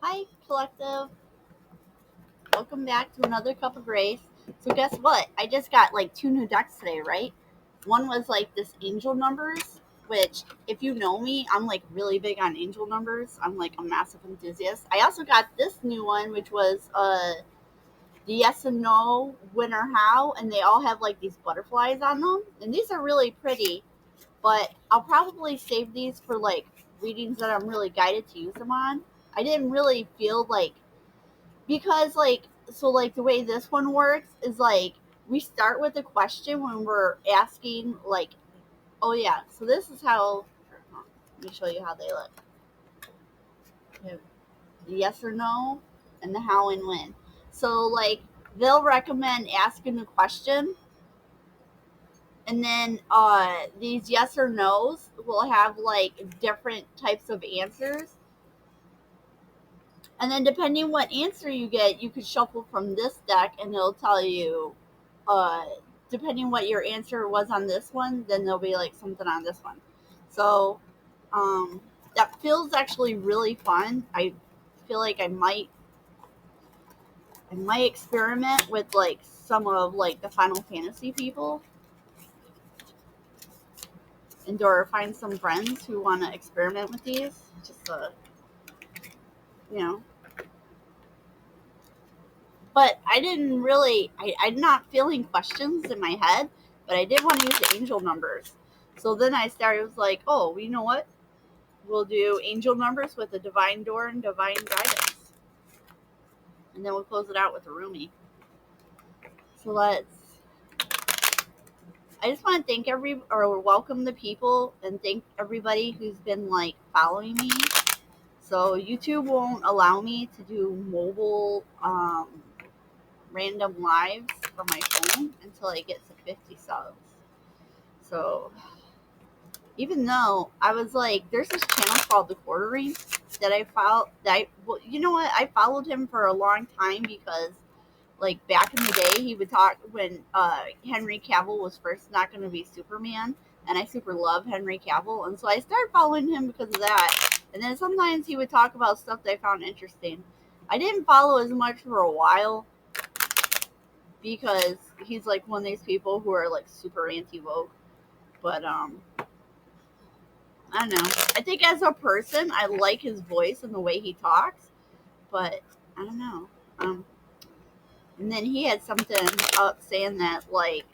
Hi, Collective. Welcome back to another cup of grace. So, guess what? I just got like two new decks today, right? One was like this angel numbers, which, if you know me, I'm like really big on angel numbers. I'm like a massive enthusiast. I also got this new one, which was the yes and no, when or how, and they all have like these butterflies on them. And these are really pretty, but I'll probably save these for like readings that I'm really guided to use them on. I didn't really feel like because like the way this one works is like we start with a question when we're asking like, oh yeah, so this is how, let me show you how they look. You have the yes or no and the how and when. So like they'll recommend asking a question, and then these yes or no's will have like different types of answers, and then depending what answer you get, you could shuffle from this deck and it'll tell you uh depending what your answer was on this one, then there'll be like something on this one. So um that feels actually really fun. I feel like I might experiment with like some of like the Final Fantasy people, and or find some friends who want to experiment with these. Just you know. But I didn't really. I'm not feeling questions in my head, but I did want to use the angel numbers. So then I started. Was like, oh, you know what? We'll do angel numbers with a divine door and divine guidance, and then we'll close it out with a rumi. So let's. I just want to thank or welcome the people and thank everybody who's been like following me. So YouTube won't allow me to do mobile random lives from my phone until I get to 50 subs. So even though I was like, there's this channel called The Quartering that I followed. Well, you know what? I followed him for a long time because, like, back in the day, he would talk when Henry Cavill was first not going to be Superman, and I super love Henry Cavill, and so I started following him because of that. And then sometimes he would talk about stuff that I found interesting. I didn't follow as much for a while because he's like one of these people who are like super anti woke. But I don't know. I think as a person, I like his voice and the way he talks, but I don't know. Um, and then he had something up saying that like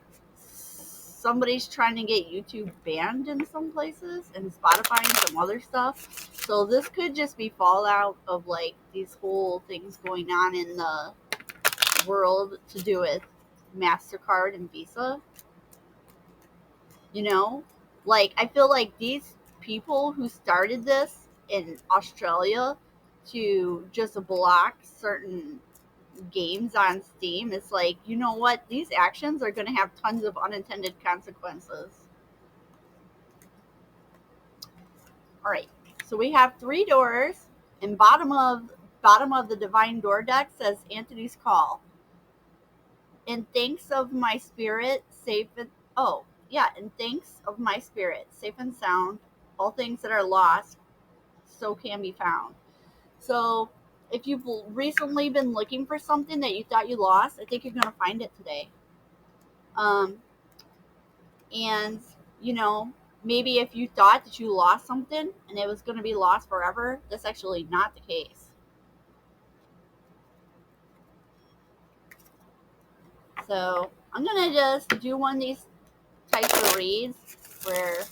somebody's trying to get YouTube banned in some places and Spotify and some other stuff. So this could just be fallout of like these whole things going on in the world to do with MasterCard and Visa. You know, like I feel like these people who started this in Australia to just block certain games on Steam, it's like, you know what, these actions are going to have tons of unintended consequences. All right, so we have three doors, and bottom of the divine door deck says Anthony's call. In thanks of my spirit, safe and oh yeah, in thanks of my spirit, safe and sound, all things that are lost, so can be found. So if you've recently been looking for something that you thought you lost, I think you're gonna find it today. Um, and you know, maybe if you thought that you lost something and it was gonna be lost forever, that's actually not the case. So I'm gonna just do one of these types of reads where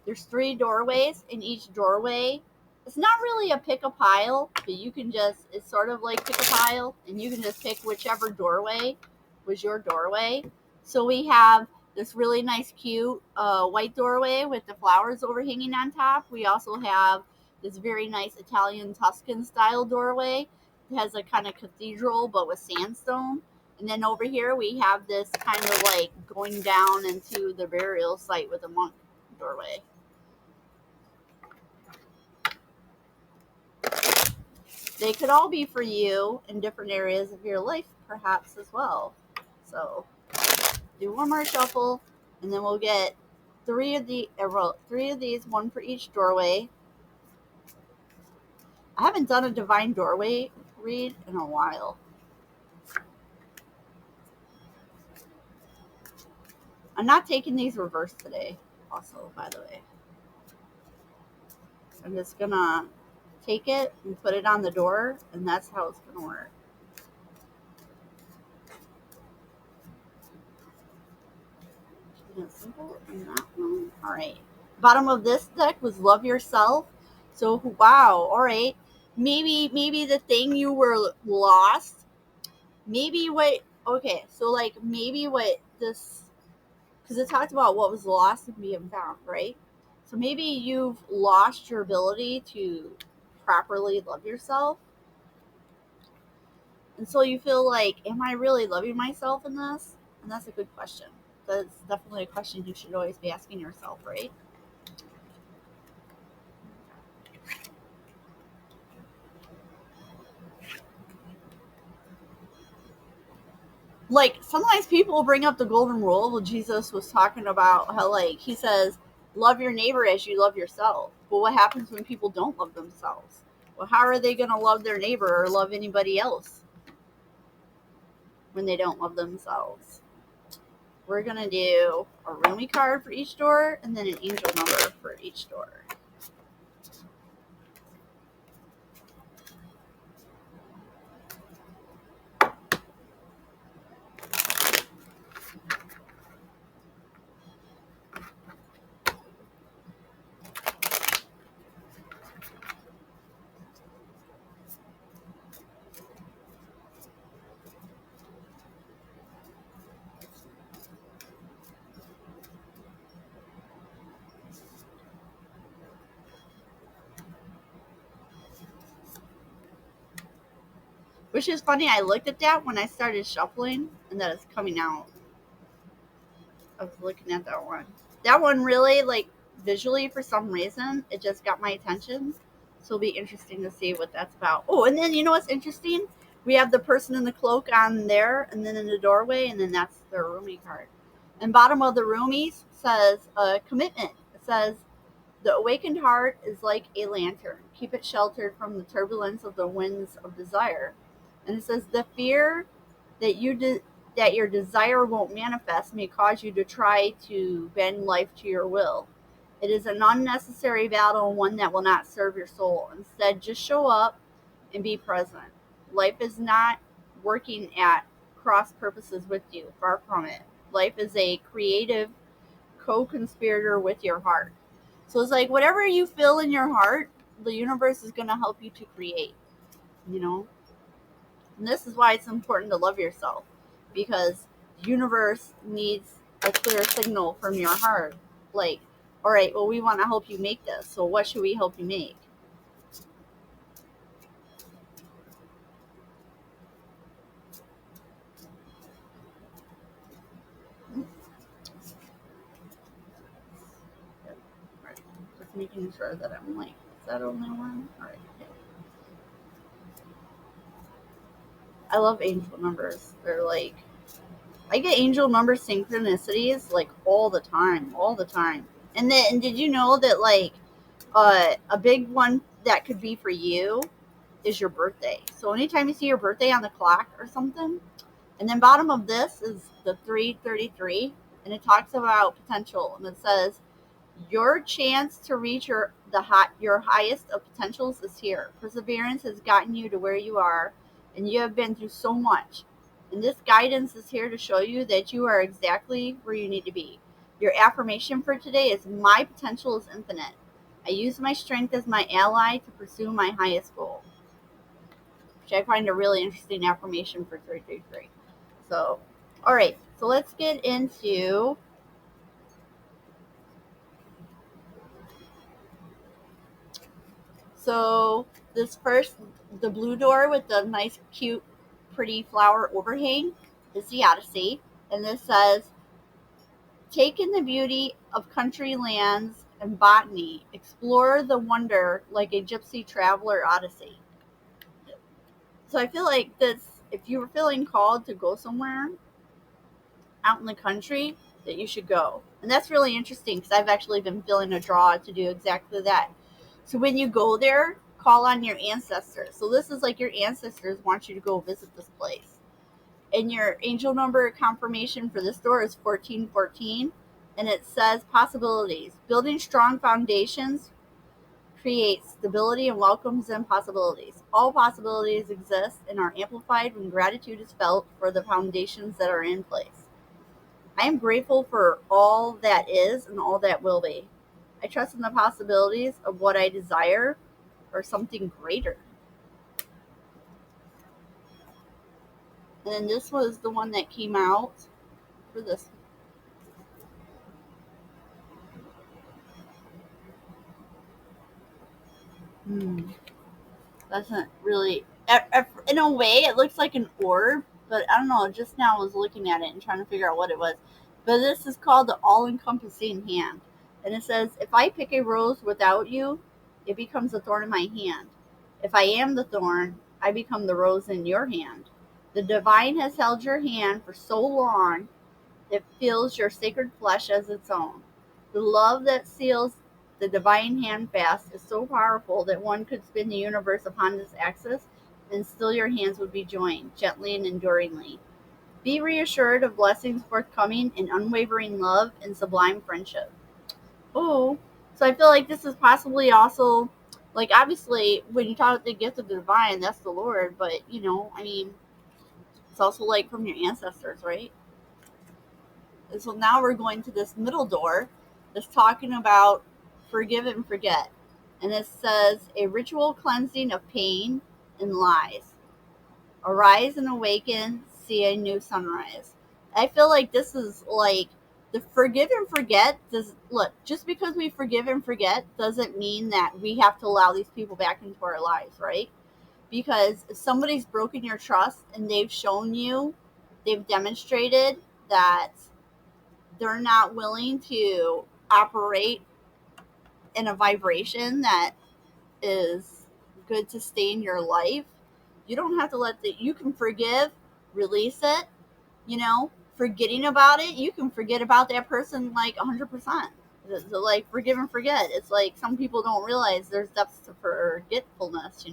there's three doorways, in each doorway it's not really a pick a pile, but you can just, it's sort of like pick a pile, and you can just pick whichever doorway was your doorway. So we have this really nice cute white doorway with the flowers overhanging on top. We also have this very nice Italian Tuscan style doorway. It has a kind of cathedral but with sandstone. And then over here we have this kind of like going down into the burial site with a monk doorway. They could all be for you in different areas of your life, perhaps as well. So do one more shuffle, and then we'll get three of these, one for each doorway. I haven't done a divine doorway read in a while. I'm not taking these reverse today, also, by the way. I'm just gonna take it and put it on the door, and that's how it's gonna work. Simple and that one. All right. Bottom of this deck was love yourself. So wow. All right. Maybe the thing you were lost. Maybe what. Okay. So like maybe what this, because it talked about what was lost and being found, right? So maybe you've lost your ability to properly love yourself. And so you feel like, am I really loving myself in this? And that's a good question. That's definitely a question you should always be asking yourself, right? Like sometimes people will bring up the golden rule. Well, Jesus was talking about how, like, he says, love your neighbor as you love yourself. But what happens when people don't love themselves? Well, how are they going to love their neighbor or love anybody else when they don't love themselves? We're going to do a rumi card for each door and then an angel number for each door. Which is funny, I looked at that when I started shuffling, and that is coming out. I was looking at that one. That one really, like, visually, for some reason, it just got my attention. So it'll be interesting to see what that's about. Oh, and then you know what's interesting? We have the person in the cloak on there, and then in the doorway, and then that's the rumi card. And bottom of the rumis says commitment. It says, the awakened heart is like a lantern. Keep it sheltered from the turbulence of the winds of desire. And it says the fear that that your desire won't manifest may cause you to try to bend life to your will. It is an unnecessary battle and one that will not serve your soul. Instead, just show up and be present. Life is not working at cross purposes with you. Far from it. Life is a creative co-conspirator with your heart. So it's like whatever you feel in your heart, the universe is going to help you to create, you know? And this is why it's important to love yourself, because the universe needs a clear signal from your heart. Like, all right, well, we want to help you make this. So what should we help you make? All right, just making sure that I'm like, is that only one? All right. Okay. I love angel numbers. They're like, I get angel number synchronicities like all the time. And then, did you know that like a big one that could be for you is your birthday? So anytime you see your birthday on the clock or something, and then bottom of this is the 333, and it talks about potential, and it says your chance to reach your highest of potentials is here. Perseverance has gotten you to where you are, and you have been through so much. And this guidance is here to show you that you are exactly where you need to be. Your affirmation for today is my potential is infinite. I use my strength as my ally to pursue my highest goal. Which I find a really interesting affirmation for 333. So, all right. So let's get into. So this first, the blue door with the nice, cute, pretty flower overhang is the Odyssey. And this says, take in the beauty of country lands and botany. Explore the wonder like a gypsy traveler odyssey. So I feel like this, if you were feeling called to go somewhere out in the country, that you should go. And that's really interesting because I've actually been feeling a draw to do exactly that. So when you go there, call on your ancestors. So this is like your ancestors want you to go visit this place. And your angel number confirmation for this door is 1414. And it says possibilities. Building strong foundations creates stability and welcomes in possibilities. All possibilities exist and are amplified when gratitude is felt for the foundations that are in place. I am grateful for all that is and all that will be. I trust in the possibilities of what I desire or something greater. And then this was the one that came out for this. Doesn't really. In a way, it looks like an orb, but I don't know. Just now I was looking at it and trying to figure out what it was. But this is called the all encompassing hand. And it says, if I pick a rose without you, it becomes a thorn in my hand. If I am the thorn, I become the rose in your hand. The divine has held your hand for so long it feels your sacred flesh as its own. The love that seals the divine hand fast is so powerful that one could spin the universe upon this axis and still your hands would be joined, gently and enduringly. Be reassured of blessings forthcoming in unwavering love and sublime friendship. Oh, so I feel like this is possibly also, like, obviously, when you talk about the gift of the divine, that's the Lord, but, I mean, it's also like from your ancestors, right? And so now we're going to this middle door that's talking about forgive and forget. And it says a ritual cleansing of pain and lies. Arise and awaken, see a new sunrise. I feel like this is like the forgive and forget does look, just because we forgive and forget doesn't mean that we have to allow these people back into our lives, right? Because if somebody's broken your trust and they've shown you, they've demonstrated that they're not willing to operate in a vibration that is good to stay in your life, you don't have to you can forgive, release it, forgetting about it, you can forget about that person like 100%. So, like, forgive and forget. It's like some people don't realize there's depths to forgetfulness.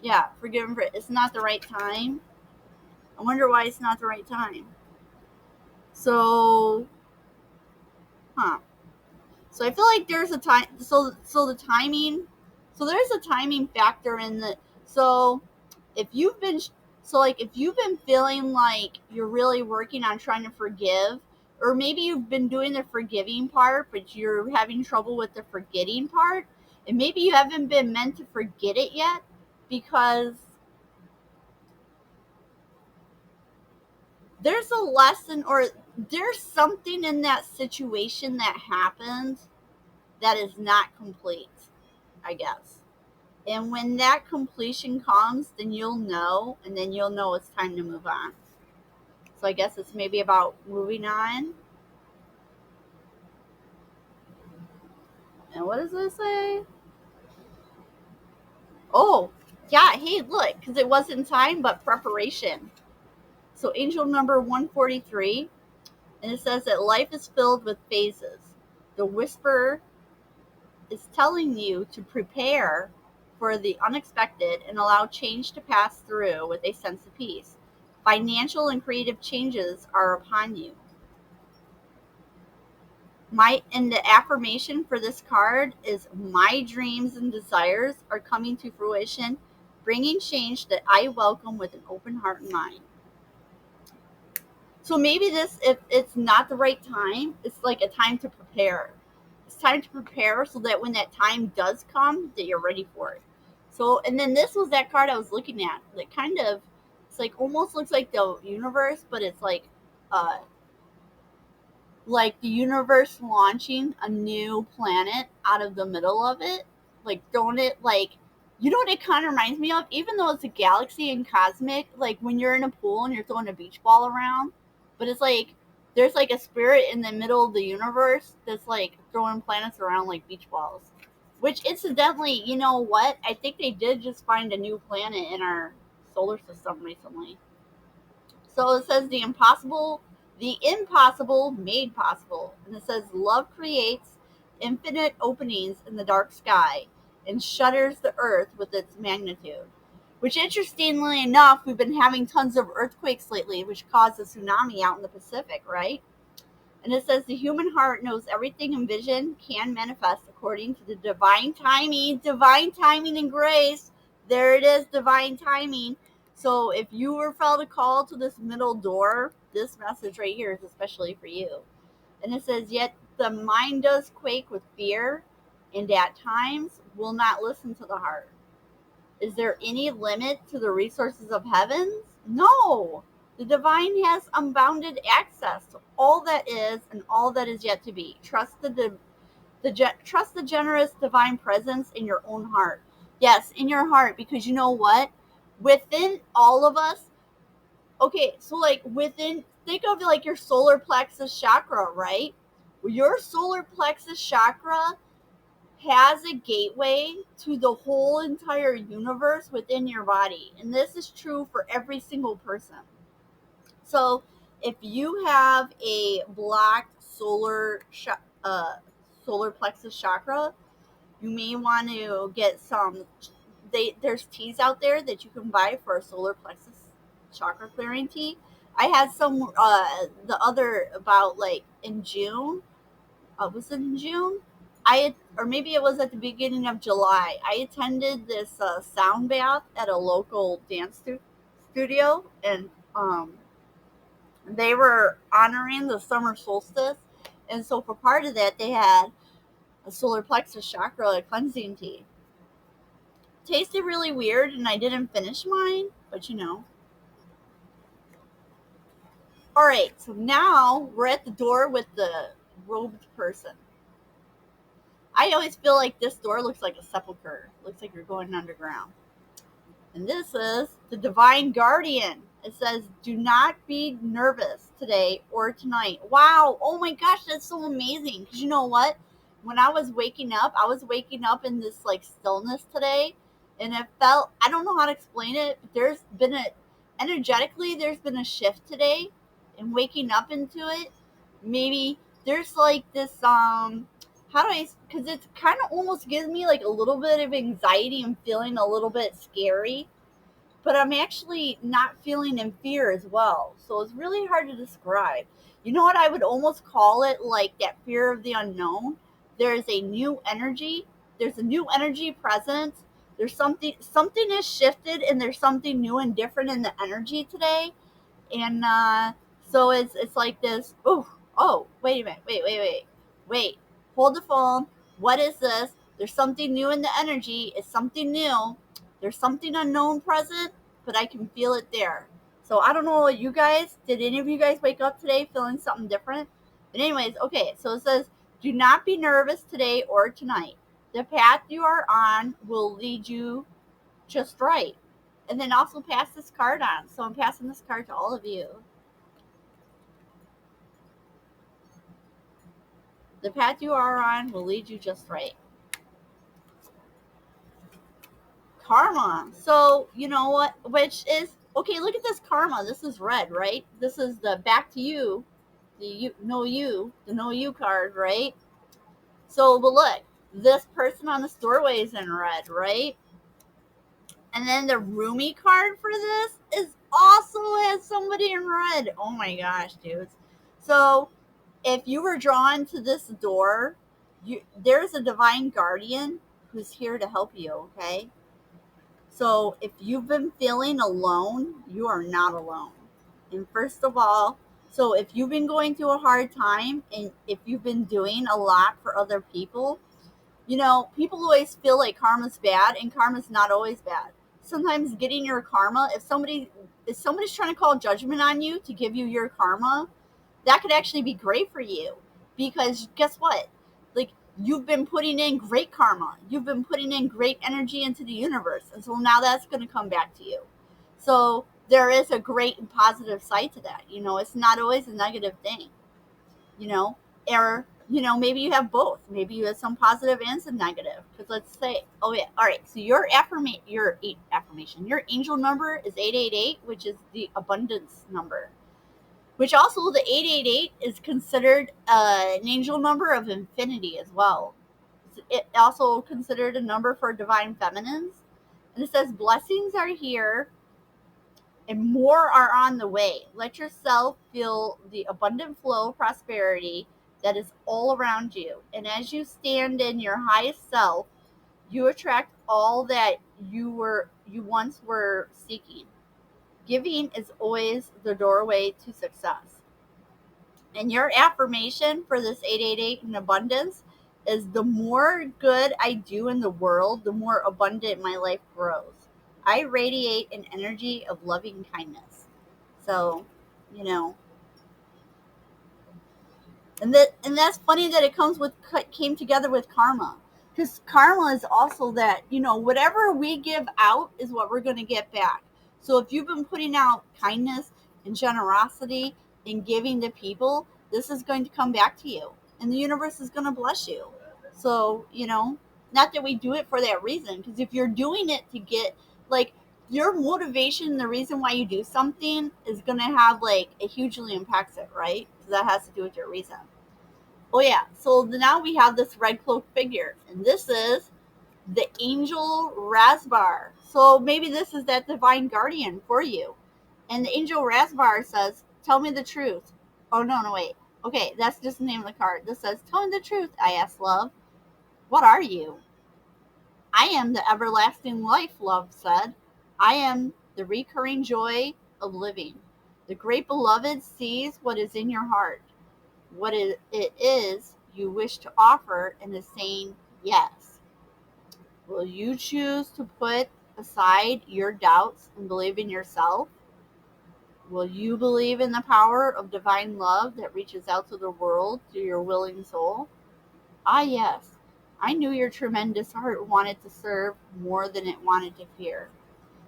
Yeah, forgive and forget. It's not the right time. I wonder why it's not the right time. So, huh. So I feel like there's a time. So the timing. So there's a timing factor in the. So if you've been if you've been feeling like you're really working on trying to forgive, or maybe you've been doing the forgiving part, but you're having trouble with the forgetting part, and maybe you haven't been meant to forget it yet, because there's a lesson or there's something in that situation that happens that is not complete, I guess. And when that completion comes, then you'll know, and then you'll know it's time to move on. So I guess it's maybe about moving on. And what does this say? Oh, yeah, hey, look, because it wasn't time, but preparation. So angel number 143, and it says that life is filled with phases. The whisper is telling you to prepare for the unexpected and allow change to pass through with a sense of peace. Financial and creative changes are upon you. The affirmation for this card is my dreams and desires are coming to fruition, bringing change that I welcome with an open heart and mind. So maybe if it's not the right time, it's like a time to prepare. It's time to prepare so that when that time does come, that you're ready for it. So, and then this was that card I was looking at. That kind of, it's like almost looks like the universe, but it's like the universe launching a new planet out of the middle of it, like throwing it like, what it kind of reminds me of, even though it's a galaxy and cosmic, like when you're in a pool and you're throwing a beach ball around, but it's like there's like a spirit in the middle of the universe that's like throwing planets around like beach balls. Which incidentally, you know what? I think they did just find a new planet in our solar system recently. So it says the impossible made possible. And it says love creates infinite openings in the dark sky. and shudders the earth with its magnitude. Which, interestingly enough, we've been having tons of earthquakes lately, which caused a tsunami out in the Pacific, right? And it says the human heart knows everything in vision can manifest according to the divine timing and grace. There it is, divine timing. So if you were felt a call to this middle door, this message right here is especially for you. And it says, yet the mind does quake with fear, and at times will not listen to the heart. Is there any limit to the resources of heavens? No. The divine has unbounded access to all that is and all that is yet to be. Trust trust the generous divine presence in your own heart. Yes, in your heart, because you know what? Within all of us, okay, so like within, think of like your solar plexus chakra, right? Your solar plexus chakra has a gateway to the whole entire universe within your body. And this is true for every single person. So if you have a blocked solar plexus chakra, you may want to get some. There's teas out there that you can buy for a solar plexus chakra clearing tea. I had some the other about like in June. Was it in June? Or maybe it was at the beginning of July. I attended this sound bath at a local dance studio, and they were honoring the summer solstice. And so for part of that, they had a solar plexus chakra cleansing tea. Tasted really weird, and I didn't finish mine, but you know. All right, so now we're at the door with the robed person. I always feel like this door looks like a sepulcher. Looks like you're going underground. And this is the divine guardian. It says, do not be nervous today or tonight. Wow. Oh my gosh, that's so amazing. Because you know what? When I was waking up in this like stillness today. And it felt, I don't know how to explain it, but energetically, there's been a shift today. And waking up into it, maybe there's like this, how do I, because it kind of almost gives me like a little bit of anxiety and feeling a little bit scary, but I'm actually not feeling in fear as well. So it's really hard to describe. You know what? I would almost call it like that fear of the unknown. There's a new energy. There's a new energy present. There's something has shifted, and there's something new and different in the energy today. And so it's like this. Oh, wait a minute. Wait. Hold the phone. What is this? There's something new in the energy. It's something new. There's something unknown present, but I can feel it there. So I don't know what you guys, did any of you guys wake up today feeling something different? But anyways, okay, so it says, do not be nervous today or tonight. The path you are on will lead you just right. And then also pass this card on. So I'm passing this card to all of you. The path you are on will lead you just right. Karma. So, you know what? Which is, okay, look at this karma. This is red, right? This is the back to you, the know you card, right? So, but look, this person on this doorway is in red, right? And then the rumi card for this is also has somebody in red. Oh my gosh, dudes. So, if you were drawn to this door, there's a divine guardian who's here to help you, okay? So if you've been feeling alone, you are not alone. And first of all, so if you've been going through a hard time and if you've been doing a lot for other people, you know, people always feel like karma's bad, and karma's not always bad. Sometimes getting your karma, if somebody's trying to call judgment on you to give you your karma, that could actually be great for you, because guess what? Like, you've been putting in great karma. You've been putting in great energy into the universe. And so now that's going to come back to you. So there is a great and positive side to that. You know, it's not always a negative thing, you know, or, you know, maybe you have both. Maybe you have some positive and some negative. Because let's say, oh yeah, all right. So your affirmation, your angel number is 888, which is the abundance number. Which also, the 888 is considered an angel number of infinity as well. It also considered a number for divine feminines. And it says, blessings are here and more are on the way. Let yourself feel the abundant flow of prosperity that is all around you. And as you stand in your highest self, you attract all that you once were seeking. Giving is always the doorway to success. And your affirmation for this 888 in abundance is, the more good I do in the world, the more abundant my life grows. I radiate an energy of loving kindness. So, you know, and that's funny that it came together with karma, because karma is also that, whatever we give out is what we're going to get back. So if you've been putting out kindness and generosity and giving to people, this is going to come back to you, and the universe is going to bless you. So, not that we do it for that reason, because if you're doing it to get, like, your motivation, the reason why you do something is going to have, like, it hugely impacts it, right? Because that has to do with your reason. Oh yeah, so now we have this red cloak figure, and this is the angel razbar. So maybe this is that divine guardian for you. And the angel razbar says, tell me the truth. Oh no, no, wait. Okay, that's just the name of the card. This says, tell me the truth, I ask love. What are you? I am the everlasting life, love said. I am the recurring joy of living. The great beloved sees what is in your heart, what it is you wish to offer, and is saying yes. Will you choose to put aside your doubts and believe in yourself? Will you believe in the power of divine love that reaches out to the world through your willing soul? Ah, yes. I knew your tremendous heart wanted to serve more than it wanted to fear.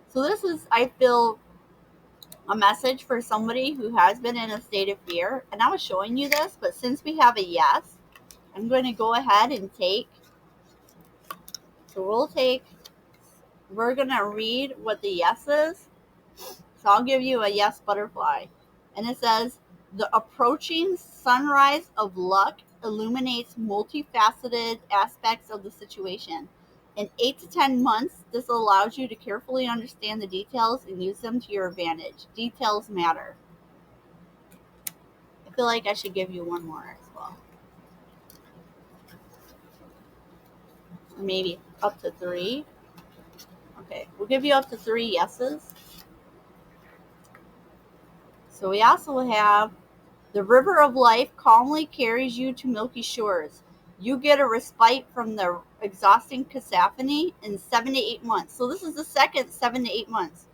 So, this is, I feel, a message for somebody who has been in a state of fear. And I was showing you this, but since we have a yes, I'm going to go ahead and take. So, we're going to read what the yes is. So, I'll give you a yes butterfly. And it says, the approaching sunrise of luck illuminates multifaceted aspects of the situation. In 8 to 10 months, this allows you to carefully understand the details and use them to your advantage. Details matter. I feel like I should give you one more as well. Or maybe up to 3. Okay, we'll give you up to 3 yeses. So we also have, the river of life calmly carries you to milky shores. You get a respite from the exhausting cacophony in 7 to 8 months. So this is the second 7 to 8 months.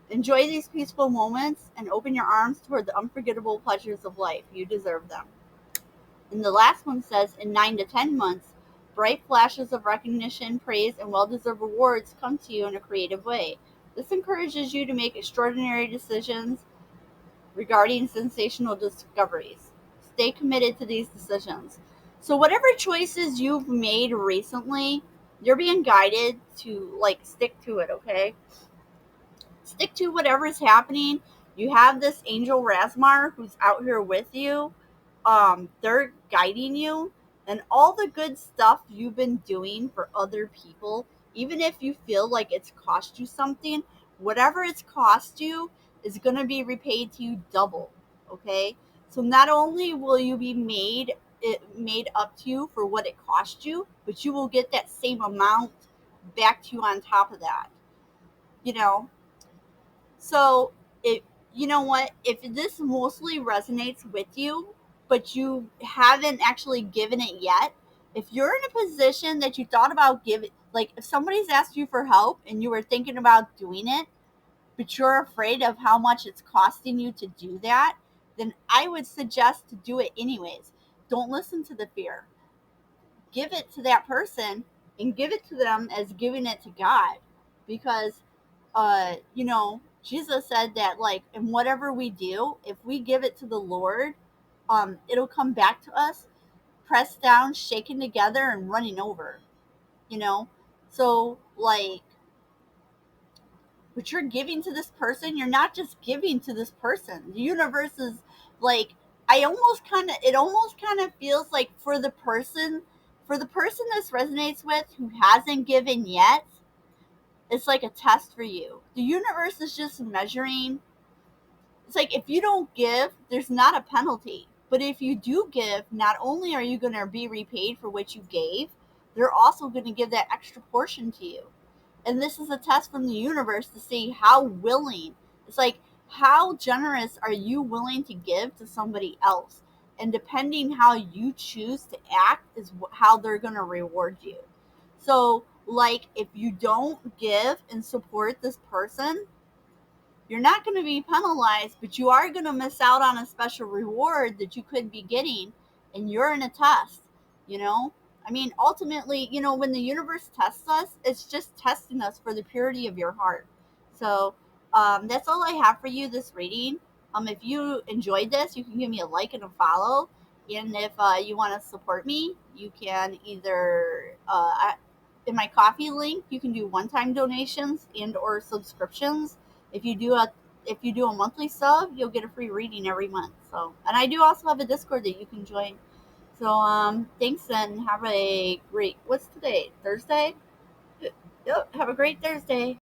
Enjoy these peaceful moments and open your arms toward the unforgettable pleasures of life. You deserve them. And the last one says, in 9 to 10 months, bright flashes of recognition, praise, and well-deserved rewards come to you in a creative way. This encourages you to make extraordinary decisions regarding sensational discoveries. Stay committed to these decisions. So whatever choices you've made recently, you're being guided to, like, stick to it, okay? Stick to whatever is happening. You have this angel Rasmar who's out here with you. They're guiding you, and all the good stuff you've been doing for other people, even if you feel like it's cost you something, whatever it's cost you is going to be repaid to you double. Okay, so not only will you be made up to you for what it cost you, but you will get that same amount back to you on top of that. You know, so, it, you know what? If this mostly resonates with you, but you haven't actually given it yet, if you're in a position that you thought about giving, like if somebody's asked you for help and you were thinking about doing it, but you're afraid of how much it's costing you to do that, then I would suggest to do it anyways. Don't listen to the fear. Give it to that person and give it to them as giving it to God, because Jesus said that, like, in whatever we do, if we give it to the Lord, it'll come back to us, pressed down, shaken together, and running over. You know, so, like, what you're giving to this person, you're not just giving to this person. The universe is, like, it almost kind of feels like for for the person this resonates with who hasn't given yet, it's like a test for you. The universe is just measuring. It's like if you don't give, there's not a penalty. But if you do give, not only are you going to be repaid for what you gave, they're also going to give that extra portion to you. And this is a test from the universe to see how willing, it's like, how generous are you willing to give to somebody else? And depending how you choose to act is how they're going to reward you. So, like, if you don't give and support this person, you're not going to be penalized, but you are going to miss out on a special reward that you could be getting, and you're in a test, you know? I mean, ultimately, when the universe tests us, it's just testing us for the purity of your heart. So that's all I have for you this reading. If you enjoyed this, you can give me a like and a follow. And if you want to support me, you can either in my coffee link, you can do one-time donations and or subscriptions. If you do a monthly sub, you'll get a free reading every month. So, and I do also have a Discord that you can join. So, thanks and have a great, what's today? Thursday? Yep, have a great Thursday.